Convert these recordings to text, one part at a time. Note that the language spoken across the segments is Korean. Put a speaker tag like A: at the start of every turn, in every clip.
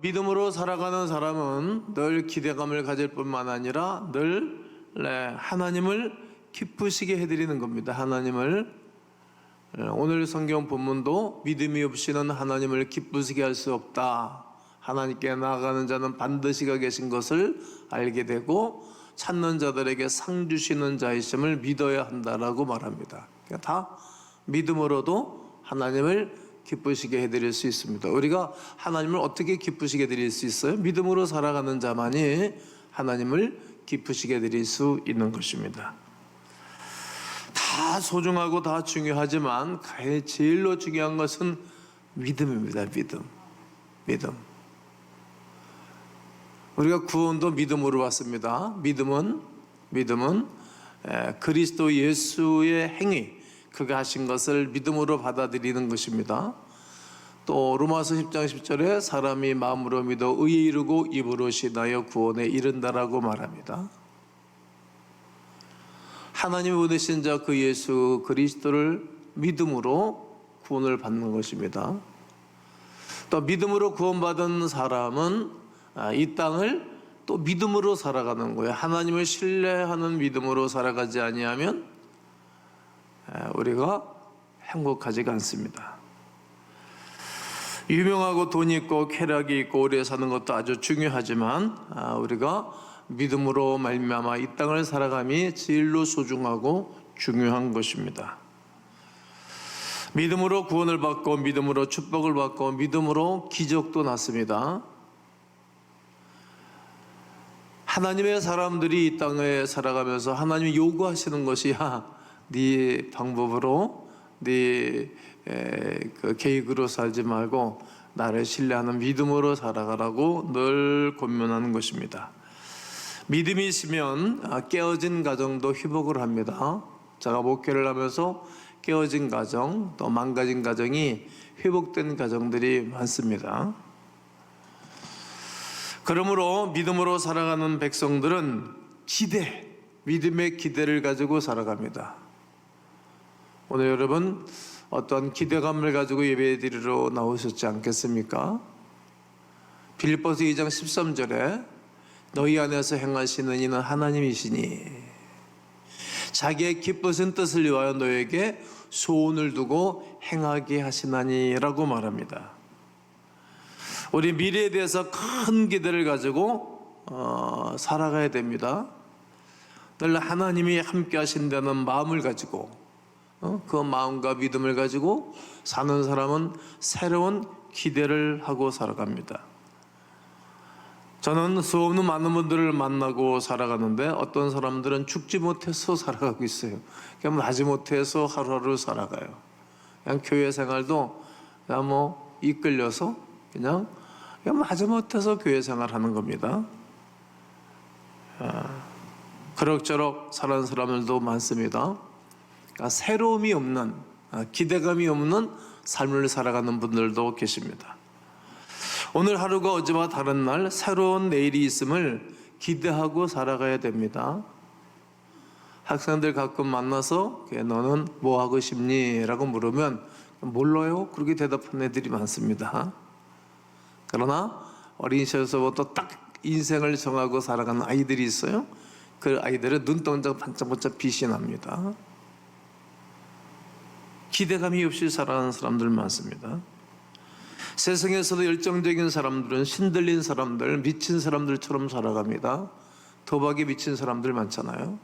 A: 믿음으로 살아가는 사람은 늘 기대감을 가질 뿐만 아니라 늘 하나님을 기쁘시게 해드리는 겁니다. 하나님을 오늘 성경 본문도 믿음이 없이는 하나님을 기쁘시게 할 수 없다. 하나님께 나아가는 자는 반드시 가 계신 것을 알게 되고 찾는 자들에게 상 주시는 자이심을 믿어야 한다라고 말합니다. 그러니까 다 믿음으로도 하나님을 기쁘시게 해드릴 수 있습니다. 우리가 하나님을 어떻게 기쁘시게 해드릴 수 있어요? 믿음으로 살아가는 자만이 하나님을 기쁘시게 해드릴 수 있는 것입니다. 다 소중하고 다 중요하지만 제일로 중요한 것은 믿음입니다. 믿음. 우리가 구원도 믿음으로 왔습니다. 믿음은 그리스도 예수의 행위, 그가 하신 것을 믿음으로 받아들이는 것입니다. 또 로마서 10장 10절에 사람이 마음으로 믿어 의에 이르고 입으로 신하여 구원에 이른다라고 말합니다. 하나님이 보내신 자 그 예수 그리스도를 믿음으로 구원을 받는 것입니다. 또 믿음으로 구원받은 사람은 이 땅을 또 믿음으로 살아가는 거예요. 하나님을 신뢰하는 믿음으로 살아가지 아니하면 우리가 행복하지가 않습니다. 유명하고 돈 있고 쾌락이 있고 오래 사는 것도 아주 중요하지만 우리가 믿음으로 말미암아 이 땅을 살아감이 제일로 소중하고 중요한 것입니다. 믿음으로 구원을 받고 믿음으로 축복을 받고 믿음으로 기적도 났습니다. 하나님의 사람들이 이 땅에 살아가면서 하나님이 요구하시는 것이 네 방법으로 네 계획으로 살지 말고 나를 신뢰하는 믿음으로 살아가라고 늘 권면하는 것입니다. 믿음이 있으면 깨어진 가정도 회복을 합니다. 제가 목회를 하면서 깨어진 가정 또 망가진 가정이 회복된 가정들이 많습니다. 그러므로 믿음으로 살아가는 백성들은 믿음의 기대를 가지고 살아갑니다. 오늘 여러분 어떤 기대감을 가지고 예배드리러 나오셨지 않겠습니까? 빌립보서 2장 13절에 너희 안에서 행하시는 이는 하나님이시니 자기의 기쁘신 뜻을 위하여 너에게 소원을 두고 행하게 하시나니라고 말합니다. 우리 미래에 대해서 큰 기대를 가지고 살아가야 됩니다. 늘 하나님이 함께 하신다는 마음을 가지고 그 마음과 믿음을 가지고 사는 사람은 새로운 기대를 하고 살아갑니다. 저는 수없는 많은 분들을 만나고 살아가는데 어떤 사람들은 죽지 못해서 살아가고 있어요. 그냥 마지 못해서 하루하루 살아가요. 그냥 교회 생활도 그냥 이끌려서 그냥 마지 못해서 교회 생활하는 겁니다. 그럭저럭 사는 사람들도 많습니다. 그러니까 새로움이 없는, 기대감이 없는 삶을 살아가는 분들도 계십니다. 오늘 하루가 어제와 다른 날 새로운 내일이 있음을 기대하고 살아가야 됩니다. 학생들 가끔 만나서 너는 뭐 하고 싶니? 라고 물으면 몰라요? 그렇게 대답하는 애들이 많습니다. 그러나 어린 시절서부터 딱 인생을 정하고 살아가는 아이들이 있어요. 그 아이들은 눈동자 반짝반짝 빛이 납니다. 기대감이 없이 살아가는 사람들 많습니다. 세상에서도 열정적인 사람들은 신들린 사람들, 미친 사람들처럼 살아갑니다. 도박에 미친 사람들 많잖아요.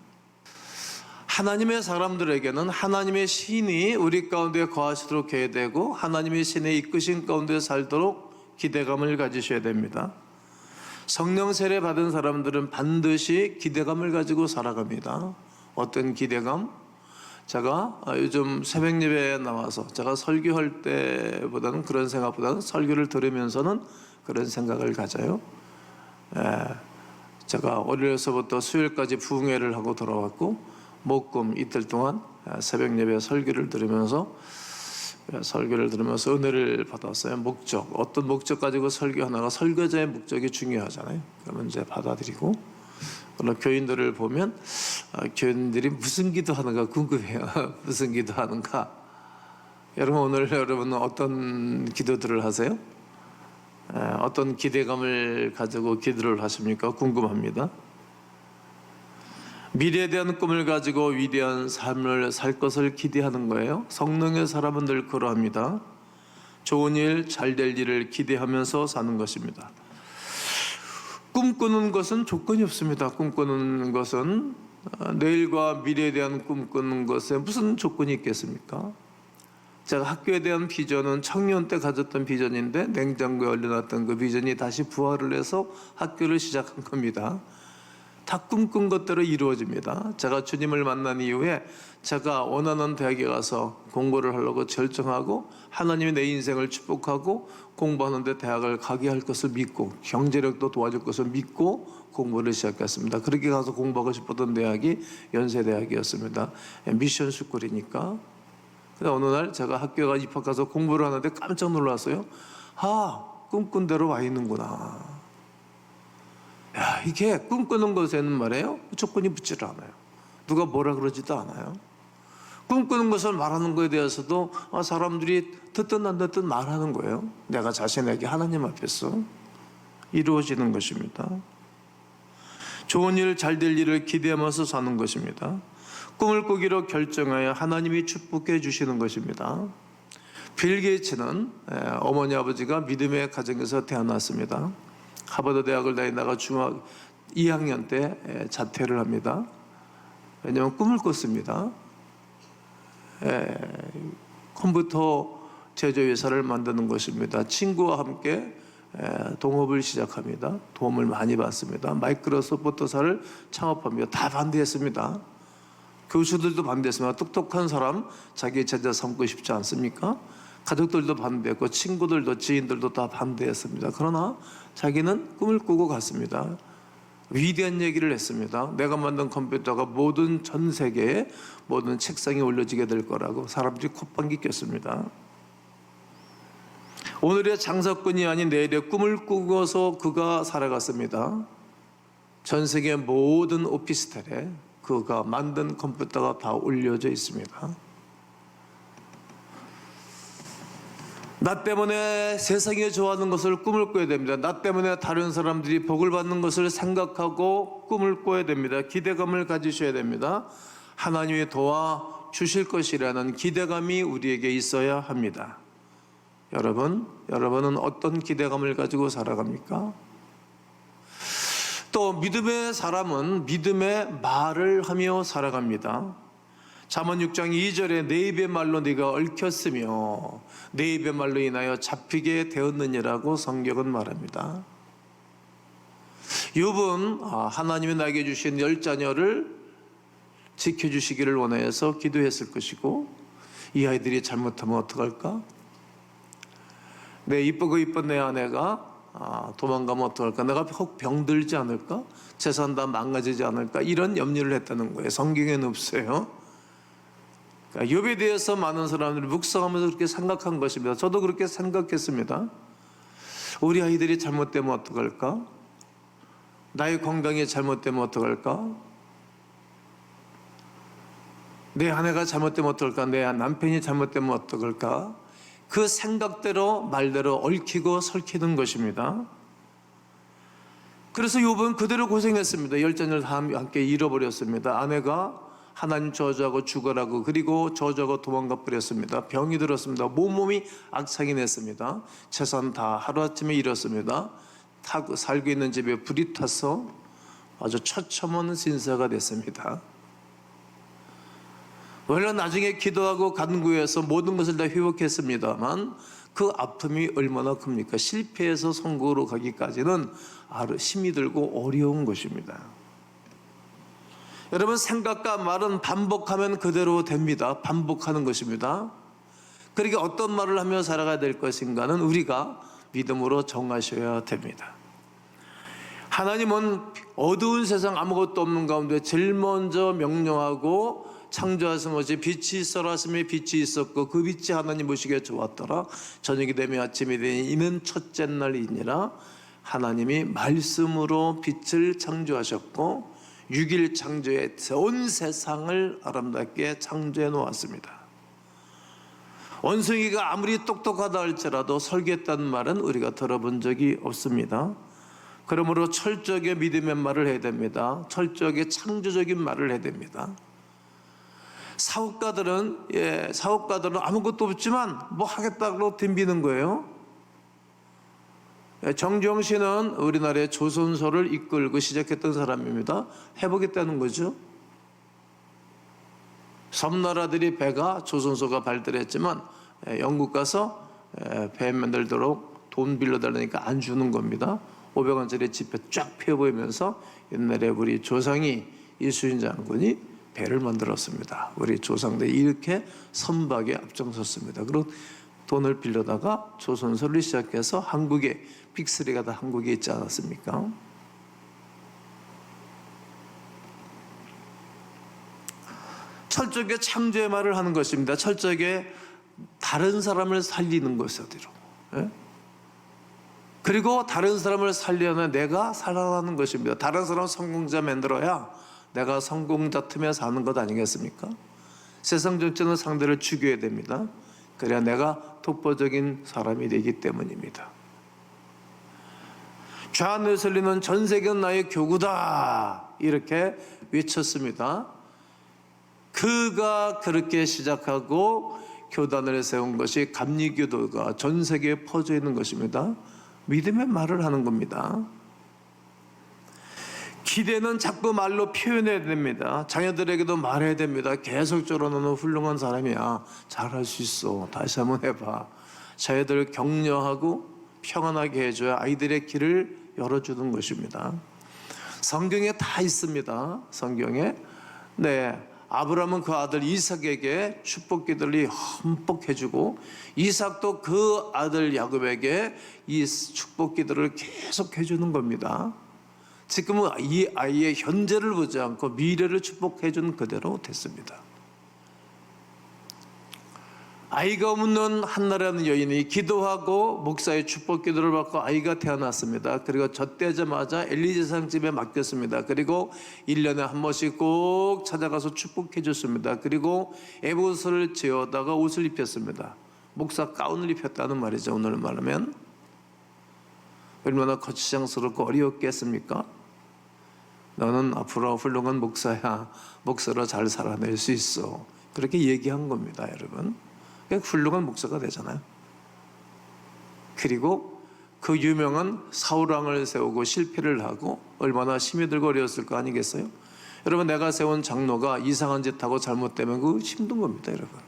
A: 하나님의 사람들에게는 하나님의 신이 우리 가운데 거하시도록 해야 되고 하나님의 신의 이끄신 가운데 살도록 기대감을 가지셔야 됩니다. 성령 세례 받은 사람들은 반드시 기대감을 가지고 살아갑니다. 어떤 기대감? 제가 요즘 새벽 예배에 나와서 제가 설교할 때보다는 그런 생각보다는 설교를 들으면서는 그런 생각을 가져요. 제가 어려서부터 수요일까지 부흥회를 하고 돌아왔고 목금 이틀 동안 새벽 예배 설교를 들으면서 은혜를 받았어요. 어떤 목적 가지고 설교하나가 설교자의 목적이 중요하잖아요. 그러면 이제 받아들이고 그러나 교인들을 보면 교인들이 무슨 기도하는가 궁금해요. 무슨 기도하는가? 여러분 오늘 여러분은 어떤 기도들을 하세요? 어떤 기대감을 가지고 기도를 하십니까? 궁금합니다. 미래에 대한 꿈을 가지고 위대한 삶을 살 것을 기대하는 거예요. 성령의 사람은 늘 그러합니다. 좋은 일, 잘 될 일을 기대하면서 사는 것입니다. 꿈꾸는 것은 조건이 없습니다. 꿈꾸는 것은 내일과 미래에 대한 꿈꾸는 것에 무슨 조건이 있겠습니까? 제가 학교에 대한 비전은 청년 때 가졌던 비전인데 냉장고에 얼려놨던 그 비전이 다시 부활을 해서 학교를 시작한 겁니다. 다 꿈꾼 것대로 이루어집니다. 제가 주님을 만난 이후에 제가 원하는 대학에 가서 공부를 하려고 결정하고 하나님이 내 인생을 축복하고 공부하는데 대학을 가게 할 것을 믿고 경제력도 도와줄 것을 믿고 공부를 시작했습니다. 그렇게 가서 공부하고 싶었던 대학이 연세대학이었습니다. 미션 스쿨이니까. 근데 어느 날 제가 학교가 입학해서 공부를 하는데 깜짝 놀랐어요. 꿈꾼 대로 와 있는구나. 이게 꿈꾸는 것에는 말이에요, 조건이 붙지를 않아요. 누가 뭐라 그러지도 않아요. 꿈꾸는 것을 말하는 것에 대해서도 사람들이 듣든 안 듣든 말하는 거예요. 내가 자신에게 하나님 앞에서 이루어지는 것입니다. 좋은 일, 잘 될 일을 기대하면서 사는 것입니다. 꿈을 꾸기로 결정하여 하나님이 축복해 주시는 것입니다. 빌 게이츠는 어머니 아버지가 믿음의 가정에서 태어났습니다. 하버드 대학을 다니다가 중학 2학년 때 자퇴를 합니다. 왜냐하면 꿈을 꿨습니다. 컴퓨터 제조회사를 만드는 것입니다. 친구와 함께 동업을 시작합니다. 도움을 많이 받습니다. 마이크로소프트사를 창업합니다. 다 반대했습니다. 교수들도 반대했습니다. 똑똑한 사람 자기 제자 삼고 싶지 않습니까? 가족들도 반대했고 친구들도 지인들도 다 반대했습니다. 그러나 자기는 꿈을 꾸고 갔습니다. 위대한 얘기를 했습니다. 내가 만든 컴퓨터가 모든 전 세계의 모든 책상에 올려지게 될 거라고 사람들이 콧방귀 꼈습니다. 오늘의 장사꾼이 아닌 내일의 꿈을 꾸고서 그가 살아갔습니다. 전 세계 모든 오피스텔에 그가 만든 컴퓨터가 다 올려져 있습니다. 나 때문에 세상이 좋아하는 것을 꿈을 꿔야 됩니다. 나 때문에 다른 사람들이 복을 받는 것을 생각하고 꿈을 꿔야 됩니다. 기대감을 가지셔야 됩니다. 하나님이 도와주실 것이라는 기대감이 우리에게 있어야 합니다. 여러분은 어떤 기대감을 가지고 살아갑니까? 또 믿음의 사람은 믿음의 말을 하며 살아갑니다. 잠언 6장 2절에 내 입의 말로 네가 얽혔으며 내 입의 말로 인하여 잡히게 되었느니라고 성경은 말합니다. 욥은 하나님이 나에게 주신 10자녀를 지켜주시기를 원하여서 기도했을 것이고 이 아이들이 잘못하면 어떡할까? 내 이쁘고 이쁜 내 아내가 도망가면 어떡할까? 내가 혹 병들지 않을까? 재산 다 망가지지 않을까? 이런 염려를 했다는 거예요. 성경에는 없어요. 욥에 대해서 많은 사람들이 묵상하면서 그렇게 생각한 것입니다. 저도 그렇게 생각했습니다. 우리 아이들이 잘못되면 어떡할까? 나의 건강이 잘못되면 어떡할까? 내 아내가 잘못되면 어떡할까? 내 남편이 잘못되면 어떡할까? 그 생각대로 말대로 얽히고 설키는 것입니다. 그래서 욥은 그대로 고생했습니다. 10자녀를 다 함께 잃어버렸습니다. 아내가 하나님 저주하고 죽어라고 그리고 저주하고 도망가 버렸습니다. 병이 들었습니다. 몸이 악창이 냈습니다. 재산 다 하루아침에 잃었습니다. 살고 있는 집에 불이 타서 아주 처참한 신세가 됐습니다. 원래 나중에 기도하고 간구해서 모든 것을 다 회복했습니다만 그 아픔이 얼마나 큽니까? 실패해서 성공으로 가기까지는 힘이 들고 어려운 것입니다. 여러분, 생각과 말은 반복하면 그대로 됩니다. 반복하는 것입니다. 그러니까 어떤 말을 하며 살아가야 될 것인가는 우리가 믿음으로 정하셔야 됩니다. 하나님은 어두운 세상 아무것도 없는 가운데 제일 먼저 명령하고 창조하신 것이 빛이 있어라 하심에 빛이 있었고 그 빛이 하나님 보시기에 좋았더라. 저녁이 되며 아침이 되니 이는 첫째 날이니라. 하나님이 말씀으로 빛을 창조하셨고 6일 창조에 온 세상을 아름답게 창조해 놓았습니다. 원숭이가 아무리 똑똑하다 할지라도 설계했다는 말은 우리가 들어본 적이 없습니다. 그러므로 철저하게 믿음의 말을 해야 됩니다. 철저하게 창조적인 말을 해야 됩니다. 사업가들은 아무것도 없지만 뭐 하겠다고 덤비는 거예요. 정주영 씨는 우리나라의 조선소를 이끌고 시작했던 사람입니다. 해보겠다는 거죠. 섬나라들이 배가 조선소가 발달했지만 영국 가서 배 만들도록 돈 빌려달라니까 안 주는 겁니다. 500원짜리 지폐 쫙 펴보이면서 옛날에 우리 조상이 이수인 장군이 배를 만들었습니다. 우리 조상들이 이렇게 선박에 앞장섰습니다. 그리고 돈을 빌려다가 조선소를 시작해서 한국에 빅3가 다 한국에 있지 않았습니까? 철저하게 창조의 말을 하는 것입니다. 철저하게 다른 사람을 살리는 것이죠. 그리고 다른 사람을 살려면 내가 살아나는 것입니다. 다른 사람 성공자 만들어야 내가 성공자 틈에 사는 것 아니겠습니까? 세상 전체는 상대를 죽여야 됩니다. 그래야 내가 독보적인 사람이 되기 때문입니다. 좌 웨슬리는 전 세계는 나의 교구다 이렇게 외쳤습니다. 그가 그렇게 시작하고 교단을 세운 것이 감리교도가 전 세계에 퍼져 있는 것입니다. 믿음의 말을 하는 겁니다. 기대는 자꾸 말로 표현해야 됩니다. 자녀들에게도 말해야 됩니다. 계속적으로 너는 훌륭한 사람이야. 잘할 수 있어. 다시 한번 해봐. 자녀들을 격려하고 평안하게 해줘야 아이들의 길을 열어주는 것입니다. 성경에 다 있습니다. 성경에. 아브라함은 그 아들 이삭에게 축복 기도를 흠뻑 해주고 이삭도 그 아들 야곱에게 이 축복 기도를 계속 해주는 겁니다. 지금은 이 아이의 현재를 보지 않고 미래를 축복해준 그대로 됐습니다. 아이가 없는 한나라는 여인이 기도하고 목사의 축복 기도를 받고 아이가 태어났습니다. 그리고 젖되자마자 엘리제상 집에 맡겼습니다. 그리고 1년에 한 번씩 꼭 찾아가서 축복해 줬습니다. 그리고 에봇을 지어다가 옷을 입혔습니다. 목사 가운을 입혔다는 말이죠. 오늘 말하면 얼마나 거추장스럽고 어려웠겠습니까? 너는 앞으로 훌륭한 목사야. 목사로 잘 살아낼 수 있어. 그렇게 얘기한 겁니다, 여러분. 훌륭한 목사가 되잖아요. 그리고 그 유명한 사울왕을 세우고 실패를 하고 얼마나 힘이 들고 어려웠을 거 아니겠어요? 여러분, 내가 세운 장로가 이상한 짓 하고 잘못되면 그거 힘든 겁니다, 여러분.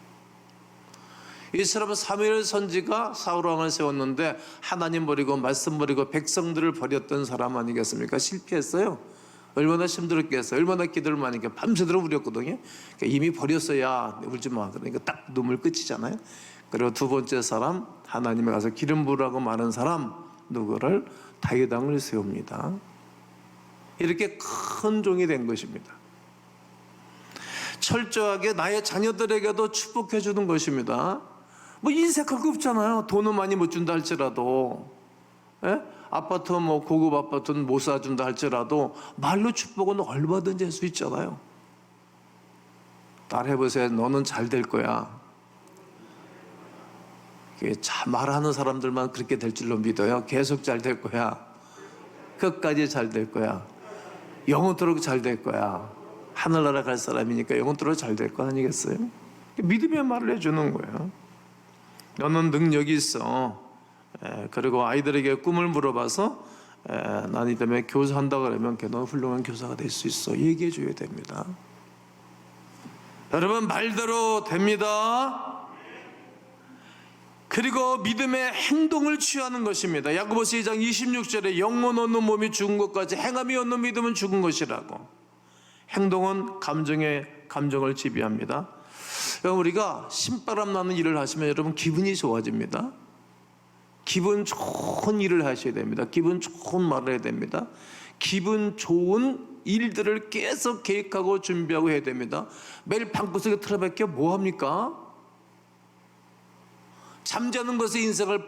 A: 이 사람은 사무엘 선지가 사울왕을 세웠는데 하나님 버리고 말씀 버리고 백성들을 버렸던 사람 아니겠습니까? 실패했어요. 얼마나 힘들었겠어요. 얼마나 기도를 많이 했겠어요. 밤새도록 울었거든요. 그러니까 이미 버렸어야 울지 마. 그러니까 딱 눈물 끝이잖아요. 그리고 두 번째 사람, 하나님에 가서 기름 부으라고 말한 사람 누구를? 다윗왕을 세웁니다. 이렇게 큰 종이 된 것입니다. 철저하게 나의 자녀들에게도 축복해 주는 것입니다. 뭐 인색할 거 없잖아요. 돈은 많이 못 준다 할지라도, 아파트 고급 아파트는 못 사준다 할지라도 말로 축복은 얼마든지 할 수 있잖아요. 딸 해보세요. 너는 잘 될 거야. 말하는 사람들만 그렇게 될 줄로 믿어요. 계속 잘 될 거야. 끝까지 잘 될 거야. 영원토록 잘 될 거야. 하늘나라 갈 사람이니까 영원토록 잘 될 거 아니겠어요? 믿음의 말을 해주는 거예요. 너는 능력이 있어. 그리고 아이들에게 꿈을 물어봐서 난 이 때문에 교사한다 그러면 너는 훌륭한 교사가 될 수 있어. 얘기해 줘야 됩니다. 여러분, 말대로 됩니다. 그리고 믿음의 행동을 취하는 것입니다. 야고보서 2장 26절에 영혼 없는 몸이 죽은 것까지 행함이 없는 믿음은 죽은 것이라고. 행동은 감정을 지배합니다. 우리가 신바람 나는 일을 하시면 여러분 기분이 좋아집니다. 기분 좋은 일을 하셔야 됩니다. 기분 좋은 말을 해야 됩니다. 기분 좋은 일들을 계속 계획하고 준비하고 해야 됩니다. 매일 방구석에 틀어박혀 뭐합니까? 잠자는 것에 인생을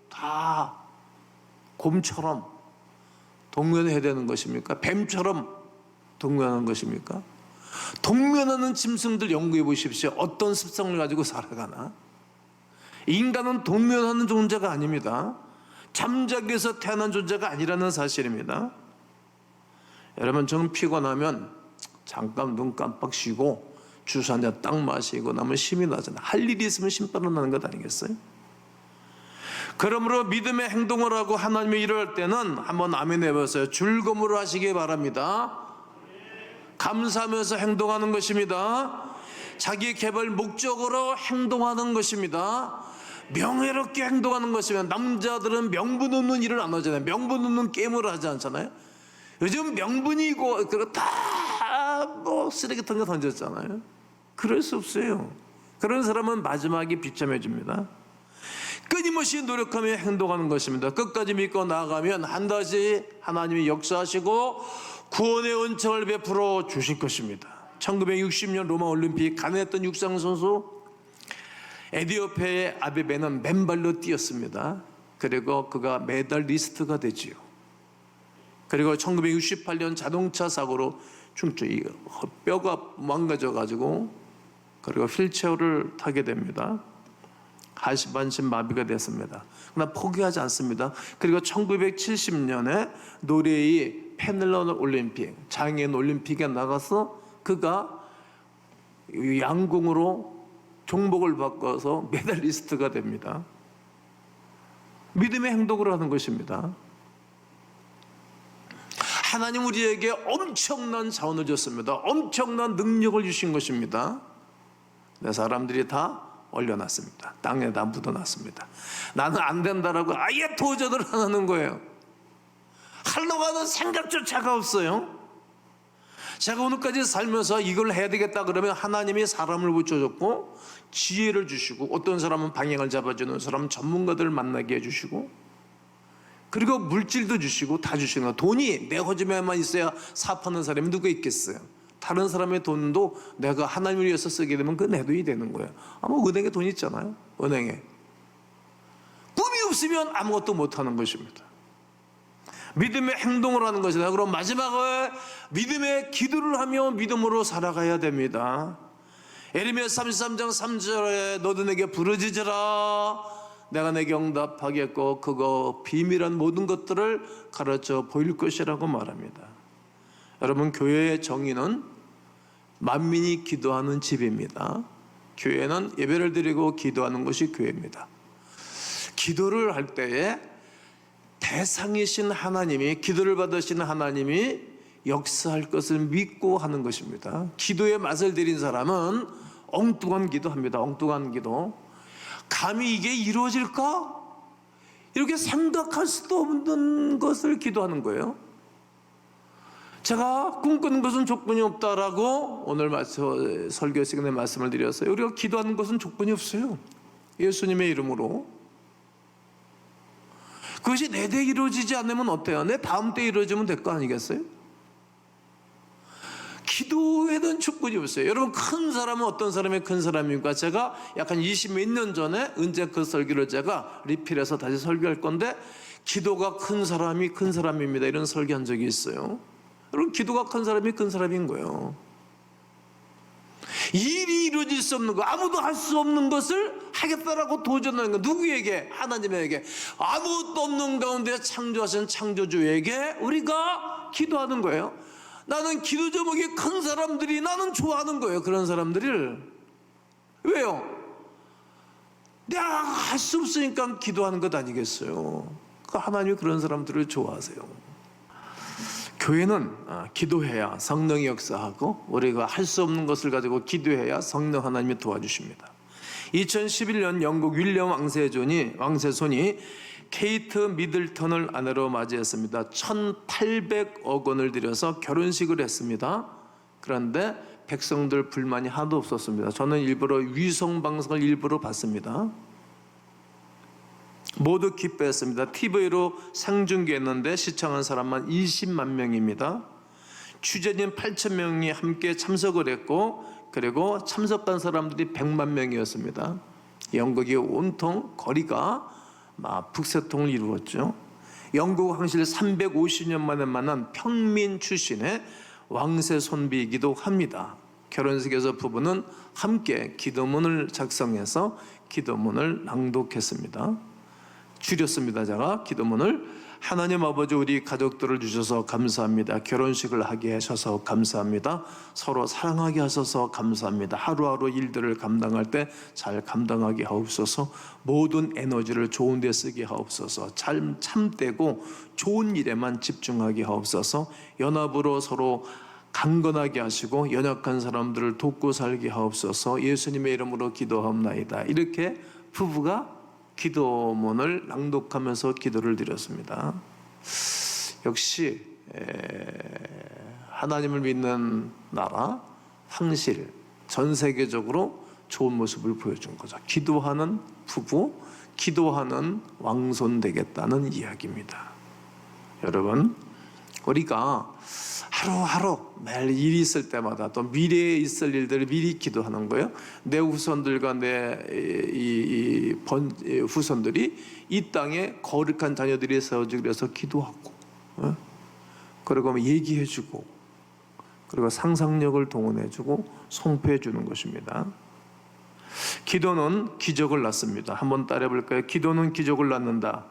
A: 다 곰처럼 동면해야 되는 것입니까? 뱀처럼 동면하는 것입니까? 동면하는 짐승들 연구해 보십시오. 어떤 습성을 가지고 살아가나? 인간은 동면하는 존재가 아닙니다. 잠자기에서 태어난 존재가 아니라는 사실입니다. 여러분, 정 피곤하면 잠깐 눈 깜빡 쉬고 주스 한 잔 딱 마시고 나면 힘이 나잖아요. 할 일이 있으면 힘 빠져나는 것 아니겠어요? 그러므로 믿음의 행동을 하고 하나님의 일을 할 때는 한번 아멘 해보세요. 즐거움으로 하시기 바랍니다. 감사하면서 행동하는 것입니다. 자기 개발 목적으로 행동하는 것입니다. 명예롭게 행동하는 것이면, 남자들은 명분 없는 일을 안 하잖아요. 명분 없는 게임을 하지 않잖아요. 요즘 명분이고 그거 다 뭐 쓰레기통에 던졌잖아요. 그럴 수 없어요. 그런 사람은 마지막에 비참해 줍니다. 끊임없이 노력하며 행동하는 것입니다. 끝까지 믿고 나아가면 한다시 하나님이 역사하시고 구원의 은총을 베풀어 주실 것입니다. 1960년 로마 올림픽 가난했던 육상 선수 에디오피아의 아베베는 맨발로 뛰었습니다. 그리고 그가 메달리스트가 되지요. 그리고 1968년 자동차 사고로 뼈가 망가져 가지고 그리고 휠체어를 타게 됩니다. 하반신 마비가 됐습니다. 그러나 포기하지 않습니다. 그리고 1970년에 노르웨이 페넬런 올림픽, 장애인 올림픽에 나가서 그가 양궁으로 종목을 바꿔서 메달리스트가 됩니다. 믿음의 행동으로 하는 것입니다. 하나님 우리에게 엄청난 자원을 줬습니다. 엄청난 능력을 주신 것입니다. 내 사람들이 다 올려놨습니다. 땅에다 묻어놨습니다. 나는 안 된다라고 아예 도전을 안 하는 거예요. 하려고 하는 생각조차가 없어요. 제가 오늘까지 살면서 이걸 해야 되겠다 그러면 하나님이 사람을 붙여줬고 지혜를 주시고, 어떤 사람은 방향을 잡아주는 사람, 전문가들을 만나게 해주시고, 그리고 물질도 주시고 다 주시는 거예요. 돈이 내 호주머니에만 있어야 사업하는 사람이 누가 있겠어요. 다른 사람의 돈도 내가 하나님을 위해서 쓰게 되면 그 내 돈이 되는 거예요. 아마 은행에 돈 있잖아요. 은행에 꿈이 없으면 아무것도 못하는 것입니다. 믿음의 행동을 하는 것이다. 그럼 마지막에 믿음의 기도를 하며 믿음으로 살아가야 됩니다. 예레미야 33장 3절에 너도 내게 부르짖으라 내가 내게 응답하겠고 그거 비밀한 모든 것들을 가르쳐 보일 것이라고 말합니다. 여러분, 교회의 정의는 만민이 기도하는 집입니다. 교회는 예배를 드리고 기도하는 것이 교회입니다. 기도를 할 때에 대상이신 하나님이, 기도를 받으시는 하나님이 역사할 것을 믿고 하는 것입니다. 기도의 맛을 들인 사람은 엉뚱한 기도합니다. 엉뚱한 기도. 감히 이게 이루어질까? 이렇게 생각할 수도 없는 것을 기도하는 거예요. 제가 꿈꾸는 것은 조건이 없다라고 오늘 설교 시간에 말씀을 드렸어요. 우리가 기도하는 것은 조건이 없어요. 예수님의 이름으로. 그것이 내 때 이루어지지 않으면 어때요? 내 다음 때 이루어지면 될 거 아니겠어요? 기도에는 조건이 없어요. 여러분, 큰 사람은 어떤 사람이 큰 사람입니까? 제가 약 한 20몇 년 전에 은재 그 설교를 제가 리필해서 다시 설교할 건데, 기도가 큰 사람이 큰 사람입니다, 이런 설교한 적이 있어요. 여러분, 기도가 큰 사람이 큰 사람인 거예요. 일이 이루어질 수 없는 거, 아무도 할 수 없는 것을 하겠다라고 도전하는 거. 누구에게? 하나님에게. 아무것도 없는 가운데 창조하신 창조주에게 우리가 기도하는 거예요. 나는 기도 제목이 큰 사람들이 나는 좋아하는 거예요. 그런 사람들을. 왜요? 내가 할 수 없으니까 기도하는 것 아니겠어요? 하나님이 그런 사람들을 좋아하세요. 교회는 기도해야 성령이 역사하고, 우리가 할 수 없는 것을 가지고 기도해야 성령 하나님이 도와주십니다. 2011년 영국 윌리엄 왕세손이 케이트 미들턴을 아내로 맞이했습니다. 1,800억 원을 들여서 결혼식을 했습니다. 그런데 백성들 불만이 하나도 없었습니다. 저는 일부러 위성방송을 일부러 봤습니다. 모두 기뻐했습니다. TV로 생중계했는데 시청한 사람만 20만 명입니다. 취재진 8,000명이 함께 참석을 했고, 그리고 참석한 사람들이 100만 명이었습니다. 영국이 온통 거리가 북새통을 이루었죠. 영국 황실 350년 만에 만난 평민 출신의 왕세 손비이기도 합니다. 결혼식에서 부부는 함께 기도문을 작성해서 기도문을 낭독했습니다. 줄였습니다. 제가 기도문을. 하나님 아버지, 우리 가족들을 주셔서 감사합니다. 결혼식을 하게 하셔서 감사합니다. 서로 사랑하게 하셔서 감사합니다. 하루하루 일들을 감당할 때 잘 감당하게 하옵소서. 모든 에너지를 좋은 데 쓰게 하옵소서. 잘 참되고 좋은 일에만 집중하게 하옵소서. 연합으로 서로 강건하게 하시고 연약한 사람들을 돕고 살게 하옵소서. 예수님의 이름으로 기도하옵나이다. 이렇게 부부가 기도문을 낭독하면서 기도를 드렸습니다. 역시 하나님을 믿는 나라, 황실, 전 세계적으로 좋은 모습을 보여준 거죠. 기도하는 부부, 기도하는 왕손 되겠다는 이야기입니다. 여러분, 우리가 하루하루 매일 일이 있을 때마다 또 미래에 있을 일들을 미리 기도하는 거예요. 내 후손들과 내 후손들이 이 땅에 거룩한 자녀들이 세워지기 위해서 기도하고, 그리고 얘기해주고, 그리고 상상력을 동원해주고 선포해주는 것입니다. 기도는 기적을 낳습니다. 한번 따라해볼까요? 기도는 기적을 낳는다.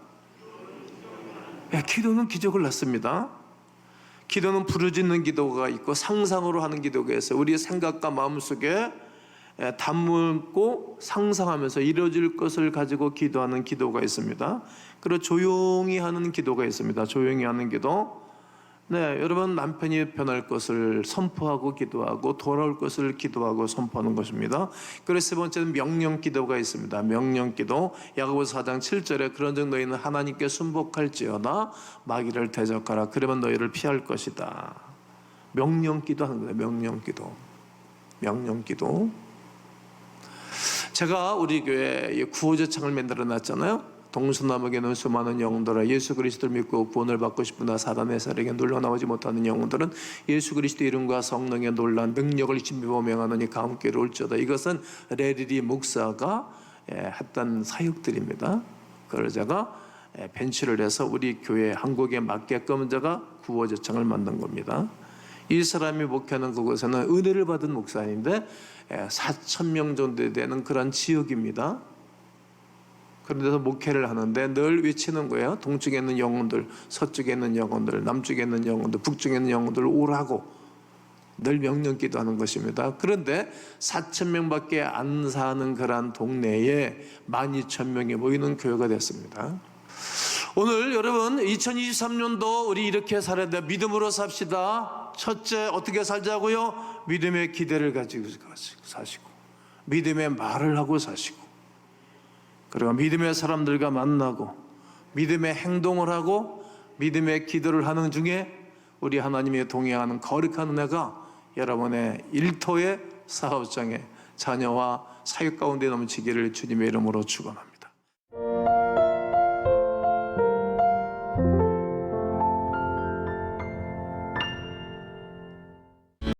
A: 기도는 기적을 낳습니다. 기도는 부르짖는 기도가 있고 상상으로 하는 기도가 있어요. 우리의 생각과 마음속에 담고 상상하면서 이루어질 것을 가지고 기도하는 기도가 있습니다. 그리고 조용히 하는 기도가 있습니다. 조용히 하는 기도. 네, 여러분, 남편이 변할 것을 선포하고 기도하고 돌아올 것을 기도하고 선포하는 것입니다. 그리고 세 번째는 명령 기도가 있습니다. 명령 기도. 야고보서 4장 7절에 그런즉 너희는 하나님께 순복할지어다 마귀를 대적하라 그러면 너희를 피할 것이다. 명령 기도하는 거예요. 명령 기도. 명령 기도. 제가 우리 교회에 구호제창을 만들어 놨잖아요. 동서남북에는 수많은 영혼들아 예수 그리스도를 믿고 구원을 받고 싶으나 사단의 세력에 눌러 나오지 못하는 영혼들은 예수 그리스도 이름과 성령의 놀라운 능력을 힘입어 명하노니 감옥계로 올지어다. 이것은 레리리 목사가 했던 사역들입니다. 그걸 제가 벤치를 해서 우리 교회 한국에 맞게끔 제가 구호제창을 만든 겁니다. 이 사람이 목회하는 그곳에는 은혜를 받은 목사인데 4,000명 정도 되는 그런 지역입니다. 그런데서 목회를 하는데 늘 외치는 거예요. 동쪽에 있는 영혼들, 서쪽에 있는 영혼들, 남쪽에 있는 영혼들, 북쪽에 있는 영혼들 오라고 늘 명령 기도하는 것입니다. 그런데 4,000명밖에 안 사는 그런 동네에 12,000명이 모이는 교회가 됐습니다. 오늘 여러분 2023년도 우리 이렇게 살아야 돼. 믿음으로 삽시다. 첫째, 어떻게 살자고요? 믿음의 기대를 가지고 사시고, 믿음의 말을 하고 사시고, 그리고 믿음의 사람들과 만나고 믿음의 행동을 하고 믿음의 기도를 하는 중에 우리 하나님의 동행하는 거룩한 은혜가 여러분의 일터의 사업장에 자녀와 사역 가운데 넘치기를 주님의 이름으로 축원합니다.